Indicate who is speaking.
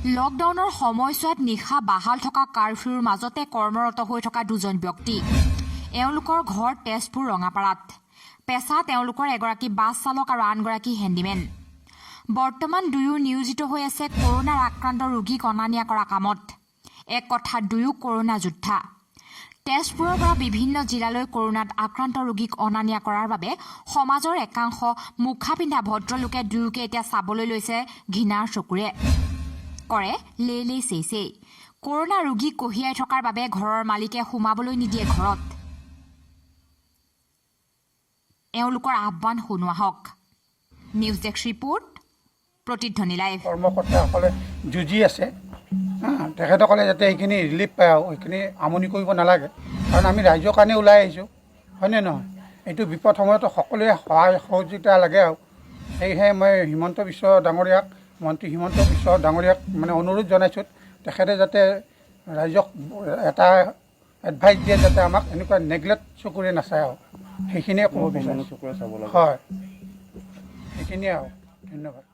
Speaker 1: লকডাউনৰ সময়ছোৱাত নিশা বাহাল থকা কাৰফিউৰ মাজতে কৰ্মৰত হৈ থকা দুজন ব্যক্তি এওঁলোকৰ ঘৰ তেজপুৰ ৰঙাপাৰাত পেছা তেওঁলোকৰ এগৰাকী বাছ চালক আৰু আনগৰাকী হেণ্ডিমেন বৰ্তমান দুয়ো নিয়োজিত হৈ আছে কৰোনাৰ আক্ৰান্ত ৰোগীক অনা নিয়া কৰা কামত এক কথা দুয়ো কৰোনা যোদ্ধা তেজপুৰৰ পৰা বিভিন্ন জিলালৈ কৰোনাত আক্ৰান্ত ৰোগীক অনা নিয়া কৰাৰ বাবে সমাজৰ একাংশ মুখা পিন্ধা ভদ্ৰলোকে দুয়োকে এতিয়া চাবলৈ লৈছে ঘৃণাৰ চকুৰে কৰে লেইলেই চেইচেই কৰোনা ৰোগী কঢ়িয়াই থকাৰ বাবে ঘৰৰ মালিকে সোমাবলৈ নিদিয়ে ঘৰত এওঁলোকৰ আহ্বান শুনোৱা হওক নিউজ ডেস্ক ৰিপৰ্ট প্ৰতিধ্বনি লাইভ
Speaker 2: কৰ্মকৰ্তাসকলে যুঁজি আছে তেখেতসকলে যাতে এইখিনি ৰিলিফ পায় আৰু এইখিনি আমনি কৰিব নালাগে কাৰণ আমি ৰাইজৰ কাৰণে ওলাই আহিছোঁ হয়নে নহয় এইটো বিপদ সময়তো সকলোৱে সহায় সহযোগিতা লাগে আৰু সেয়েহে মই হিমন্ত বিশ্ব ডাঙৰীয়াক মন্ত্ৰী হিমন্ত বিশ্ব ডাঙৰীয়াক মানে অনুৰোধ জনাইছোঁ তেখেতে যাতে ৰাইজক এটা এডভাইচ দিয়ে যাতে আমাক এনেকুৱা নেগলেক্ট চকুৰে নাচায় আৰু সেইখিনিয়ে ক'ব বিচাৰিছোঁ হয় সেইখিনিয়ে আৰু ধন্যবাদ